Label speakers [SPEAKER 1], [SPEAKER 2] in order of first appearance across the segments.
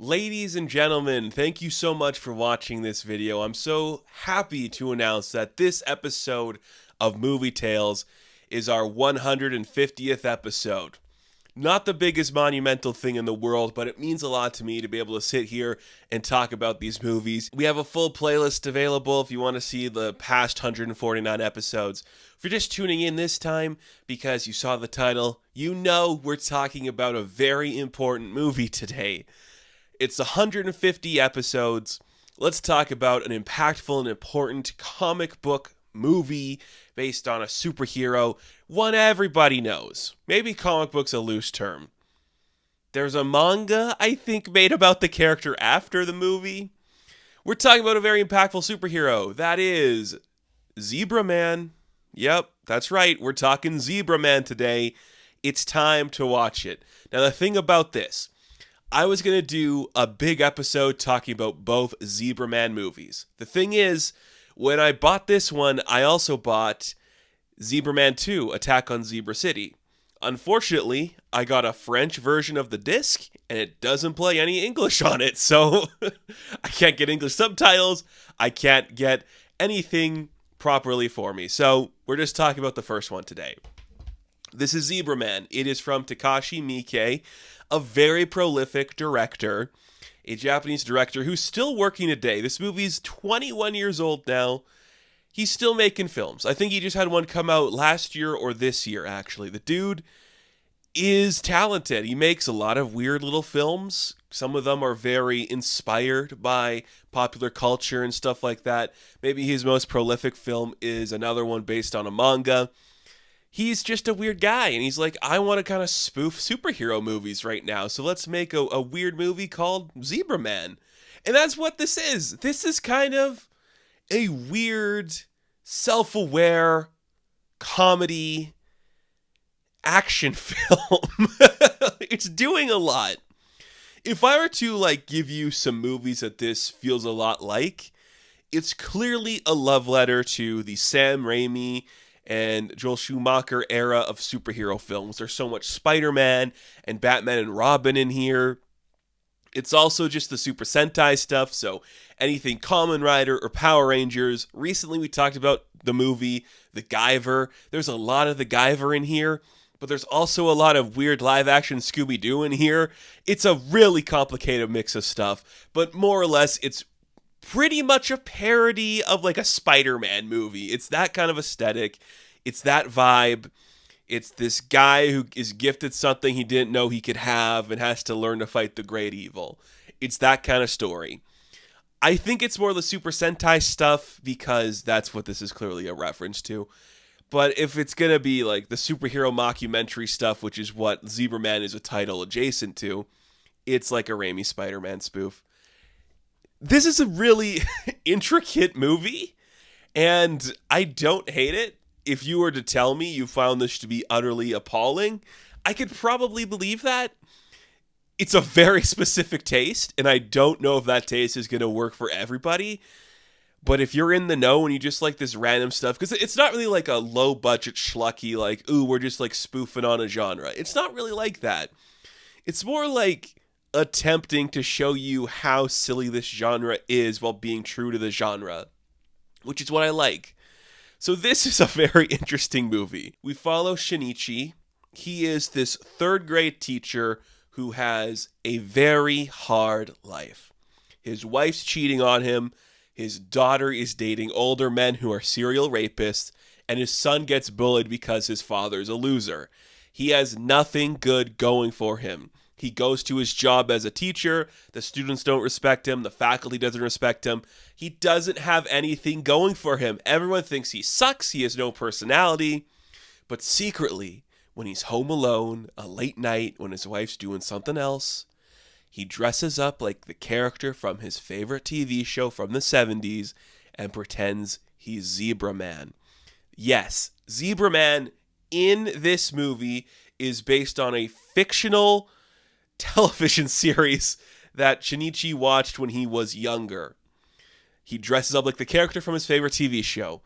[SPEAKER 1] Ladies and gentlemen, thank you so much for watching this video. I'm so happy to announce that this episode of Movie Tales is our 150th episode. Not the biggest monumental thing in the world, but it means a lot to me to be able to sit here and talk about these movies. We have a full playlist available if you want to see the past 149 episodes. If you're just tuning in this time because you saw the title, you know we're talking about a very important movie today. It's 150 episodes. Let's talk about an impactful and important comic book movie based on a superhero, one everybody knows. Maybe comic book's a loose term. There's a manga, I think, made about the character after the movie. We're talking about a very impactful superhero. That is Zebraman. Yep, that's right. We're talking Zebraman today. It's time to watch it. Now, the thing about this, I was going to do a big episode talking about both Zebraman movies. The thing is, when I bought this one, I also bought Zebraman 2, Attack on Zebra City. Unfortunately, I got a French version of the disc, and it doesn't play any English on it, so I can't get English subtitles, I can't get anything properly for me. So we're just talking about the first one today. This is Zebraman. It is from Takashi Miike, a very prolific director, a Japanese director who's still working today. This movie's 21 years old now. He's still making films. I think he just had one come out last year or this year, actually. The dude is talented. He makes a lot of weird little films. Some of them are very inspired by popular culture and stuff like that. Maybe his most prolific film is another one based on a manga. He's just a weird guy, and he's like, I want to kind of spoof superhero movies right now, so let's make a weird movie called Zebraman. And that's what this is. This is kind of a weird, self-aware comedy action film. It's doing a lot. If I were to give you some movies that this feels a lot like, it's clearly a love letter to the Sam Raimi and Joel Schumacher era of superhero films. There's so much Spider-Man and Batman and Robin in here. It's also just the Super Sentai stuff, so anything Kamen Rider or Power Rangers. Recently we talked about the movie The Guyver. There's a lot of The Guyver in here, but there's also a lot of weird live-action Scooby-Doo in here. It's a really complicated mix of stuff, but more or less it's pretty much a parody of a Spider-Man movie. It's that kind of aesthetic. It's that vibe. It's this guy who is gifted something he didn't know he could have and has to learn to fight the great evil. It's that kind of story. I think it's more the Super Sentai stuff because that's what this is clearly a reference to. But if it's going to be the superhero mockumentary stuff, which is what Zebraman is a title adjacent to, it's like a Raimi Spider-Man spoof. This is a really intricate movie, and I don't hate it. If you were to tell me you found this to be utterly appalling, I could probably believe that. It's a very specific taste, and I don't know if that taste is going to work for everybody. But if you're in the know and you just like this random stuff, because it's not really like a low-budget schlucky, ooh, we're just spoofing on a genre. It's not really like that. It's more like attempting to show you how silly this genre is while being true to the genre, which is what I like. So this is a very interesting movie. We follow Shinichi. He is this third grade teacher who has a very hard life. His wife's cheating on him. His daughter is dating older men who are serial rapists, and his son gets bullied because his father's a loser. He has nothing good going for him. He goes to his job as a teacher. The students don't respect him. The faculty doesn't respect him. He doesn't have anything going for him. Everyone thinks he sucks. He has no personality. But secretly, when he's home alone, a late night, when his wife's doing something else, he dresses up like the character from his favorite TV show from the 70s and pretends he's Zebraman. Yes, Zebraman in this movie is based on a fictional television series that Shinichi watched when he was younger. He dresses up like the character from his favorite TV show.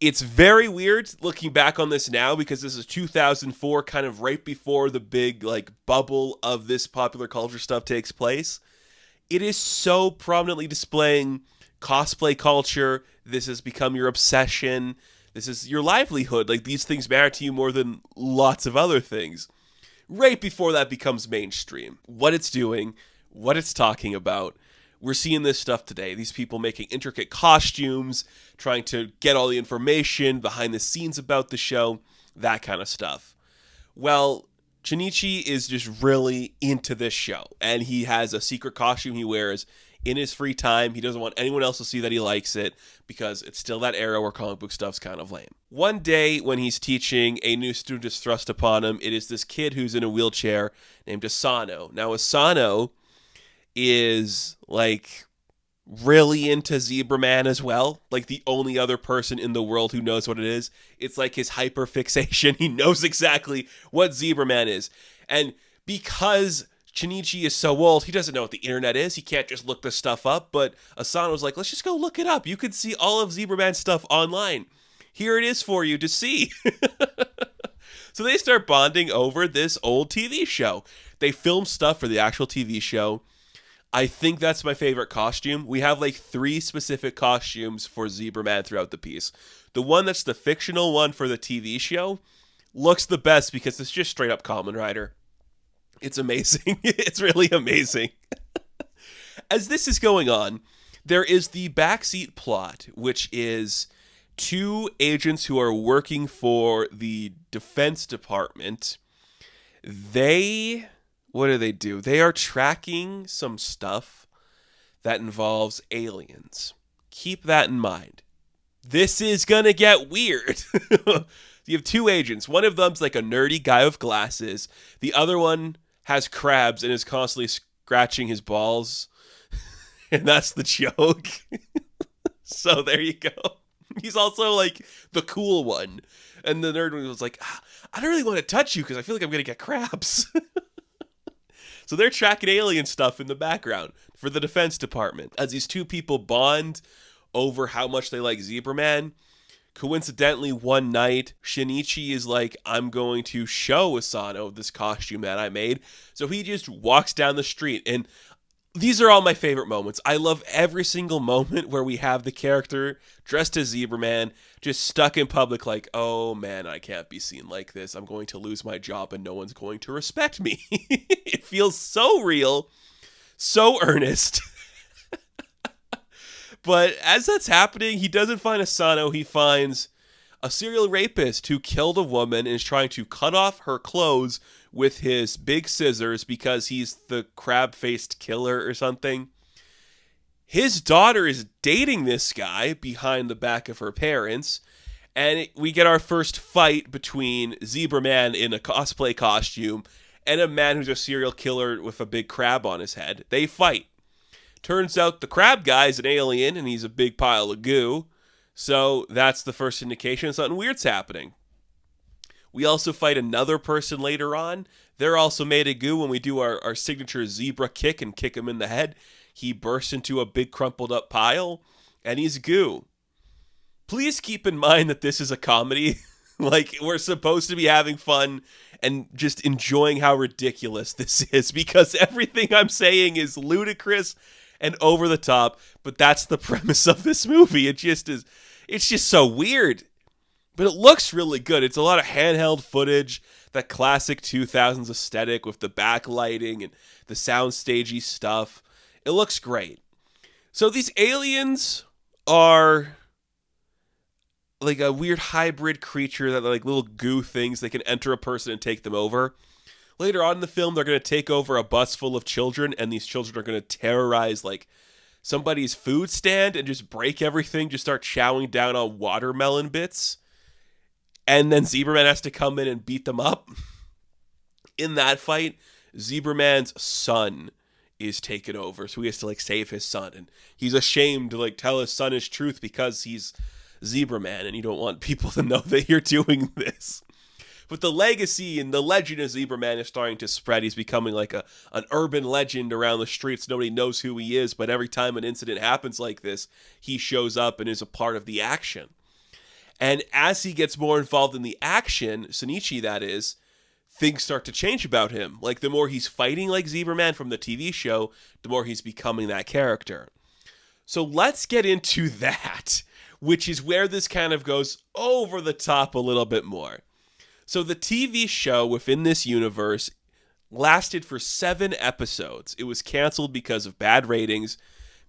[SPEAKER 1] It's very weird looking back on this now because this is 2004, kind of right before the big bubble of this popular culture stuff takes place. It is so prominently displaying cosplay culture. This has become your obsession. This is your livelihood. Like, these things matter to you more than lots of other things. Right before that becomes mainstream. What it's doing, what it's talking about. We're seeing this stuff today. These people making intricate costumes, trying to get all the information behind the scenes about the show, that kind of stuff. Well, Shinichi is just really into this show, and he has a secret costume he wears in his free time. He doesn't want anyone else to see that he likes it because it's still that era where comic book stuff's kind of lame. One day when he's teaching, a new student is thrust upon him. It is this kid who's in a wheelchair named Asano. Now, Asano is like really into Zebraman as well. Like the only other person in the world who knows what it is. It's like his hyper fixation. He knows exactly what Zebraman is. And because Shinichi is so old, he doesn't know what the internet is. He can't just look this stuff up. But Asano's like, let's just go look it up. You can see all of Zebraman's stuff online. Here it is for you to see. So they start bonding over this old TV show. They film stuff for the actual TV show. I think that's my favorite costume. We have like 3 specific costumes for Zebraman throughout the piece. The one that's the fictional one for the TV show looks the best because it's just straight up Kamen Rider. It's amazing. It's really amazing. As this is going on, there is the backseat plot, which is 2 agents who are working for the Defense Department. What do they do? They are tracking some stuff that involves aliens. Keep that in mind. This is gonna get weird. You have 2 agents. One of them's like a nerdy guy with glasses. The other one has crabs and is constantly scratching his balls. And that's the joke. So there you go. He's also like the cool one. And the nerd one was like, I don't really want to touch you because I feel like I'm going to get crabs. So they're tracking alien stuff in the background for the Defense Department. As these 2 people bond over how much they like Zebraman, coincidentally, one night, Shinichi is like, I'm going to show Asano this costume that I made. So he just walks down the street. And these are all my favorite moments. I love every single moment where we have the character dressed as Zebraman, just stuck in public like, oh man, I can't be seen like this. I'm going to lose my job and no one's going to respect me. It feels so real, so earnest. But as that's happening, he doesn't find Asano. He finds a serial rapist who killed a woman and is trying to cut off her clothes with his big scissors because he's the crab-faced killer or something. His daughter is dating this guy behind the back of her parents, and we get our first fight between Zebraman in a cosplay costume and a man who's a serial killer with a big crab on his head. They fight. Turns out the crab guy's an alien, and he's a big pile of goo. So that's the first indication something weird's happening. We also fight another person later on. They're also made of goo when we do our signature zebra kick and kick him in the head. He bursts into a big crumpled up pile, and he's goo. Please keep in mind that this is a comedy. Like, we're supposed to be having fun and just enjoying how ridiculous this is, because everything I'm saying is ludicrous and over the top, but that's the premise of this movie. It just is, it's just so weird. But it looks really good. It's a lot of handheld footage, that classic 2000s aesthetic with the backlighting and the soundstagey stuff. It looks great. So these aliens are like a weird hybrid creature that are like little goo things. They can enter a person and take them over. Later on in the film, they're going to take over a bus full of children, and these children are going to terrorize like somebody's food stand and just break everything, just start chowing down on watermelon bits. And then Zebraman has to come in and beat them up. In that fight, Zebraman's son is taken over, so he has to like save his son, and he's ashamed to like tell his son his truth because he's Zebraman, and you don't want people to know that you're doing this. But the legacy and the legend of Zebraman is starting to spread. He's becoming like an urban legend around the streets. Nobody knows who he is, but every time an incident happens like this, he shows up and is a part of the action. And as he gets more involved in the action, Shinichi that is, things start to change about him. Like, the more he's fighting like Zebraman from the TV show, the more he's becoming that character. So let's get into that, which is where this kind of goes over the top a little bit more. So the TV show within this universe lasted for 7 episodes. It was canceled because of bad ratings,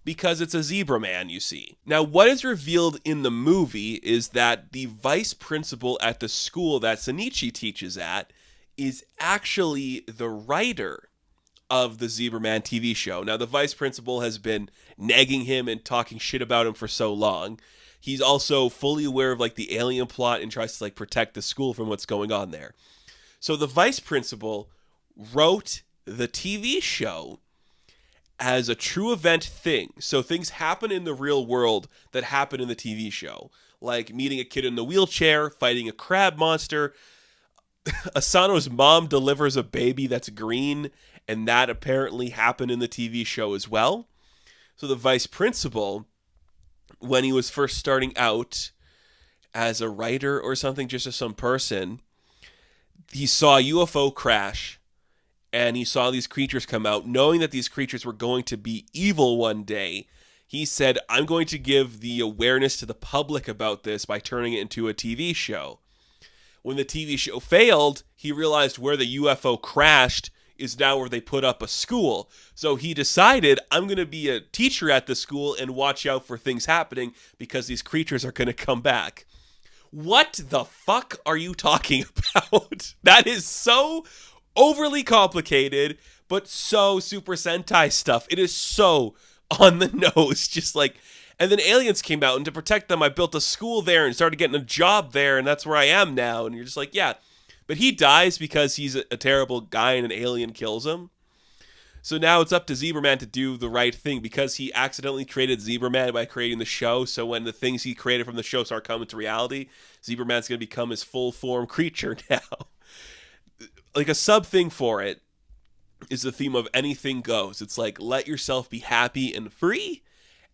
[SPEAKER 1] because it's a Zebraman, you see. Now, what is revealed in the movie is that the vice principal at the school that Shinichi teaches at is actually the writer of the Zebraman TV show. Now, the vice principal has been nagging him and talking shit about him for so long. He's also fully aware of like the alien plot and tries to like protect the school from what's going on there. So the vice principal wrote the TV show as a true event thing. So things happen in the real world that happen in the TV show, like meeting a kid in the wheelchair, fighting a crab monster. Asano's mom delivers a baby that's green, and that apparently happened in the TV show as well. So the vice principal, when he was first starting out as a writer or something, just as some person, he saw a UFO crash and he saw these creatures come out. Knowing that these creatures were going to be evil one day, he said, I'm going to give the awareness to the public about this by turning it into a TV show. When the TV show failed, he realized where the UFO crashed is now where they put up a school. So he decided, I'm going to be a teacher at the school and watch out for things happening because these creatures are going to come back. What the fuck are you talking about? That is so overly complicated, but so Super Sentai stuff. It is so on the nose, just like... And then aliens came out, and to protect them, I built a school there and started getting a job there, and that's where I am now. And you're just like, yeah. But he dies because he's a terrible guy and an alien kills him. So now it's up to Zebraman to do the right thing because he accidentally created Zebraman by creating the show. So when the things he created from the show start coming to reality, Zebraman's going to become his full-form creature now. Like a sub-thing for it is the theme of anything goes. It's like, let yourself be happy and free.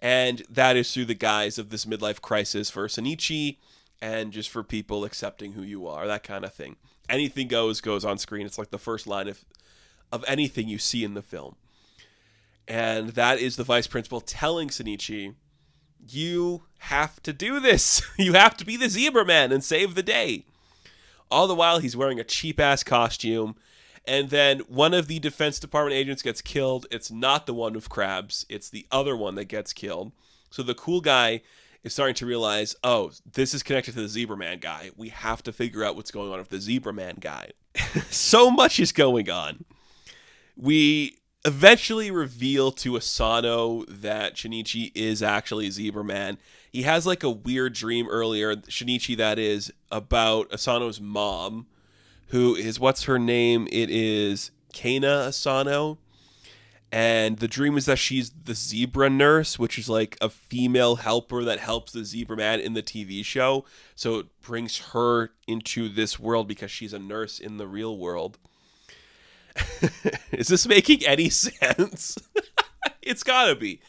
[SPEAKER 1] And that is through the guise of this midlife crisis for Shinichi and just for people accepting who you are, that kind of thing. Anything goes on screen. It's like the first line of anything you see in the film. And that is the vice principal telling Shinichi, you have to do this. You have to be the Zebraman and save the day. All the while, he's wearing a cheap-ass costume. And then one of the Defense Department agents gets killed. It's not the one with crabs. It's the other one that gets killed. So the cool guy is starting to realize, oh, this is connected to the Zebraman guy. We have to figure out what's going on with the Zebraman guy. So much is going on. We eventually reveal to Asano that Shinichi is actually Zebraman. He has like a weird dream earlier, Shinichi that is, about Asano's mom, who is, what's her name? It is Kana Asano. And the dream is that she's the zebra nurse, which is like a female helper that helps the Zebraman in the TV show. So it brings her into this world because she's a nurse in the real world. Is this making any sense? It's gotta be.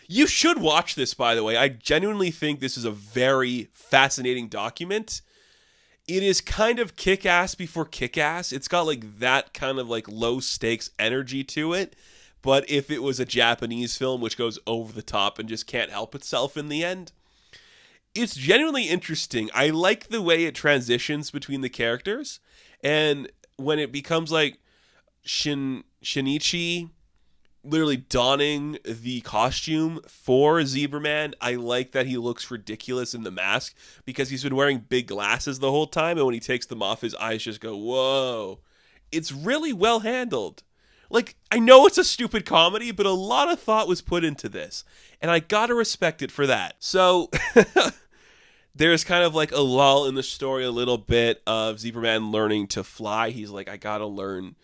[SPEAKER 1] You should watch this, by the way. I genuinely think this is a very fascinating document. It is kind of kick-ass before kick-ass. It's got like that kind of like low stakes energy to it. But if it was a Japanese film, which goes over the top and just can't help itself in the end, it's genuinely interesting. I like the way it transitions between the characters. And when it becomes like Shinichi literally donning the costume for Zebraman, I like that he looks ridiculous in the mask because he's been wearing big glasses the whole time. And when he takes them off, his eyes just go, whoa. It's really well handled. Like, I know it's a stupid comedy, but a lot of thought was put into this. And I gotta respect it for that. So, there's kind of like a lull in the story a little bit of Zebraman learning to fly. He's like, I gotta learn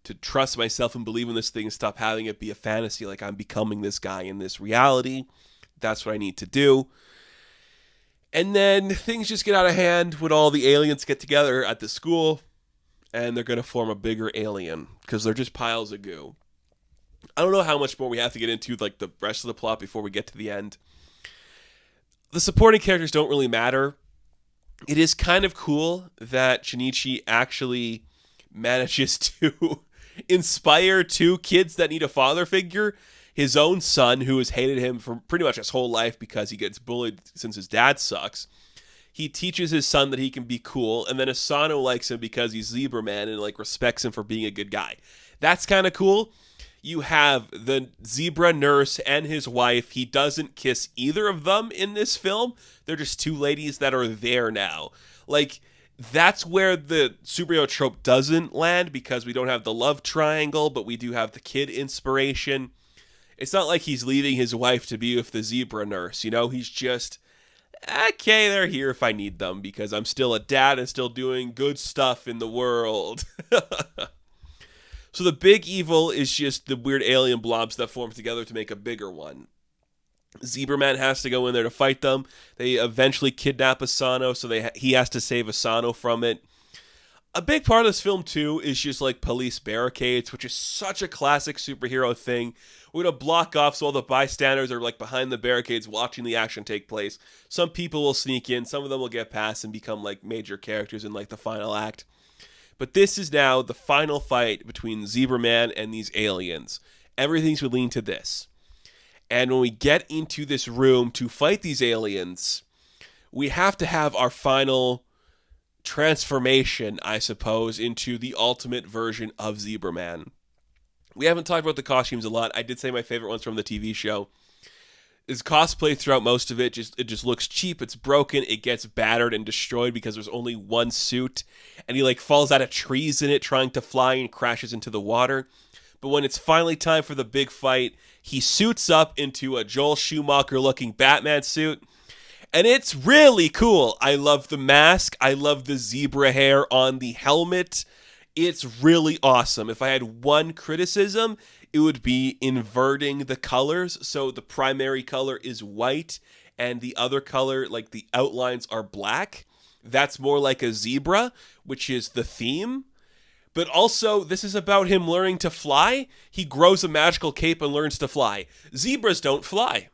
[SPEAKER 1] to trust myself and believe in this thing and stop having it be a fantasy. Like, I'm becoming this guy in this reality. That's what I need to do. And then things just get out of hand when all the aliens get together at the school. And they're going to form a bigger alien because they're just piles of goo. I don't know how much more we have to get into like the rest of the plot before we get to the end. The supporting characters don't really matter. It is kind of cool that Shinichi actually manages to inspire two kids that need a father figure. His own son, who has hated him for pretty much his whole life because he gets bullied since his dad sucks. He teaches his son that he can be cool, and then Asano likes him because he's Zebraman and like respects him for being a good guy. That's kind of cool. You have the zebra nurse and his wife. He doesn't kiss either of them in this film. They're just two ladies that are there now. Like, that's where the superhero trope doesn't land, because we don't have the love triangle, but we do have the kid inspiration. It's not like he's leaving his wife to be with the zebra nurse, you know? He's just, okay, they're here if I need them, because I'm still a dad and still doing good stuff in the world. So the big evil is just the weird alien blobs that form together to make a bigger one. Zebraman has to go in there to fight them. They eventually kidnap Asano, so he has to save Asano from it. A big part of this film, too, is just like police barricades, which is such a classic superhero thing. We're going to block off so all the bystanders are like behind the barricades watching the action take place. Some people will sneak in, some of them will get past and become like major characters in like the final act. But this is now the final fight between Zebraman and these aliens. Everything's would lean to this. And when we get into this room to fight these aliens, we have to have our final transformation, I suppose, into the ultimate version of Zebraman. We haven't talked about the costumes a lot. I did say my favorite ones from the TV show. His cosplay throughout most of it just looks cheap. It's broken. It gets battered and destroyed because there's only one suit. And he like falls out of trees in it trying to fly and crashes into the water. But when it's finally time for the big fight, he suits up into a Joel Schumacher-looking Batman suit. And it's really cool. I love the mask. I love the zebra hair on the helmet. It's really awesome. If I had one criticism, it would be inverting the colors. So the primary color is white and the other color, like the outlines, are black. That's more like a zebra, which is the theme. But also, this is about him learning to fly. He grows a magical cape and learns to fly. Zebras don't fly.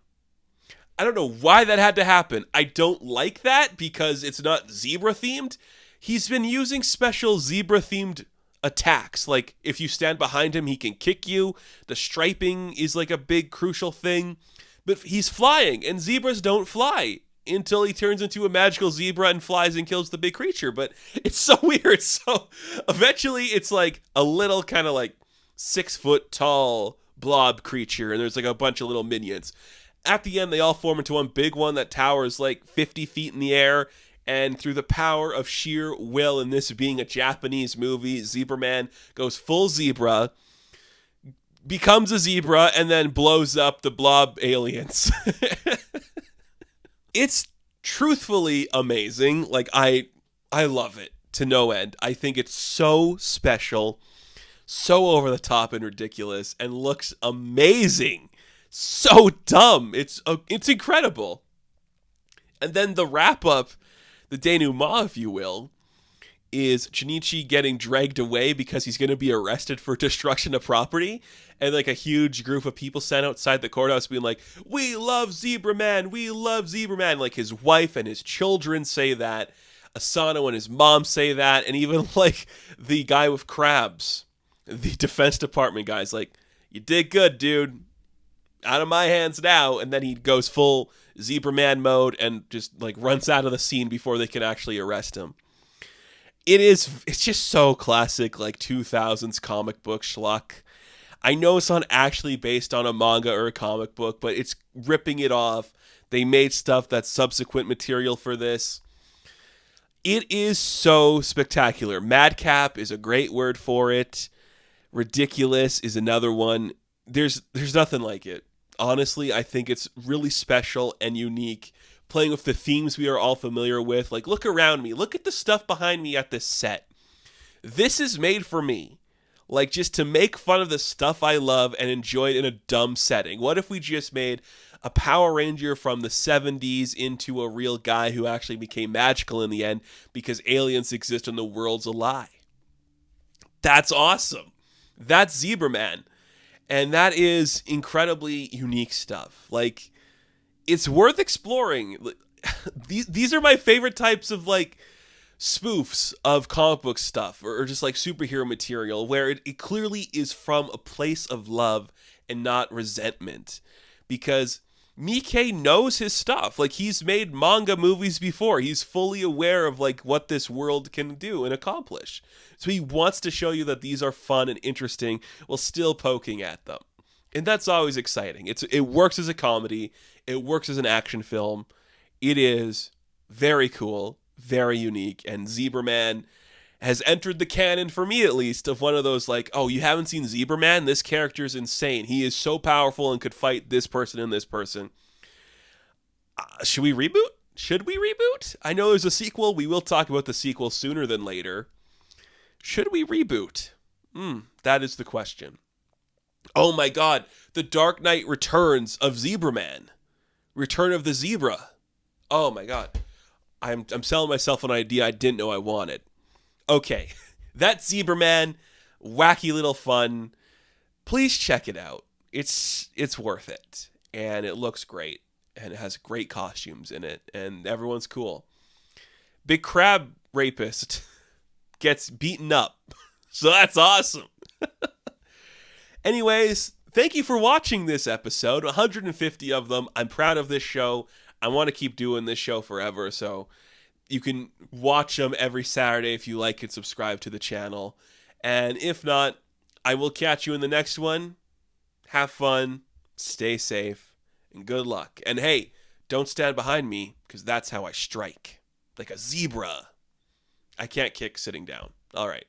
[SPEAKER 1] I don't know why that had to happen. I don't like that because it's not zebra-themed. He's been using special zebra-themed attacks. Like, if you stand behind him, he can kick you. The striping is like a big crucial thing. But he's flying, and zebras don't fly until he turns into a magical zebra and flies and kills the big creature. But it's so weird. So eventually it's like a little kind of like 6 foot tall blob creature, and there's like a bunch of little minions. At the end, they all form into one big one that towers like 50 feet in the air. And through the power of sheer will, and this being a Japanese movie, Zebraman goes full zebra, becomes a zebra, and then blows up the blob aliens. It's truthfully amazing. Like, I love it to no end. I think it's so special, so over the top and ridiculous, and looks amazing. So dumb. It's incredible. And then the wrap up, the denouement, if you will, is Shinichi getting dragged away because he's going to be arrested for destruction of property. And like a huge group of people stand outside the courthouse being like, "We love Zebraman, we love Zebraman." Like his wife and his children say that. Asano and his mom say that. And even like the guy with crabs, the Defense Department guy's like, "You did good, dude. Out of my hands now." And then he goes full Zebraman mode and just like runs out of the scene before they can actually arrest him. It's just so classic, like 2000s comic book schlock. I know it's not actually based on a manga or a comic book, but it's ripping it off. They made stuff that's subsequent material for this. It is so spectacular. Madcap is a great word for it. Ridiculous is another one. There's nothing like it. Honestly, I think it's really special and unique, playing with the themes we are all familiar with. Like, look around me. Look at the stuff behind me at this set. This is made for me. Like, just to make fun of the stuff I love and enjoy it in a dumb setting. What if we just made a Power Ranger from the 70s into a real guy who actually became magical in the end because aliens exist and the world's a lie? That's awesome. That's Zebraman. And that is incredibly unique stuff. Like, it's worth exploring. These are my favorite types of, like, spoofs of comic book stuff or just like superhero material where it clearly is from a place of love and not resentment, because Miike knows his stuff. Like, he's made manga movies before. He's fully aware of like what this world can do and accomplish. So he wants to show you that these are fun and interesting while still poking at them. And that's always exciting. It works as a comedy. It works as an action film. It is very cool, very unique, and Zebraman has entered the canon, for me at least, of one of those like, oh, you haven't seen Zebraman? This character is insane. He is so powerful and could fight this person and this person. Should we reboot? Should we reboot? I know there's a sequel. We will talk about the sequel sooner than later. Should we reboot? That is the question. Oh my god, The Dark Knight Returns of Zebraman. Return of the Zebra. Oh my god. I'm selling myself an idea I didn't know I wanted. Okay, that's Zebraman. Wacky little fun. Please check it out. It's worth it. And it looks great. And it has great costumes in it. And everyone's cool. Big Crab Rapist gets beaten up. So that's awesome. Anyways, thank you for watching this episode. 150 of them. I'm proud of this show. I want to keep doing this show forever. So you can watch them every Saturday if you like and subscribe to the channel. And if not, I will catch you in the next one. Have fun, stay safe, and good luck. And hey, don't stand behind me, because that's how I strike. Like a zebra. I can't kick sitting down. All right.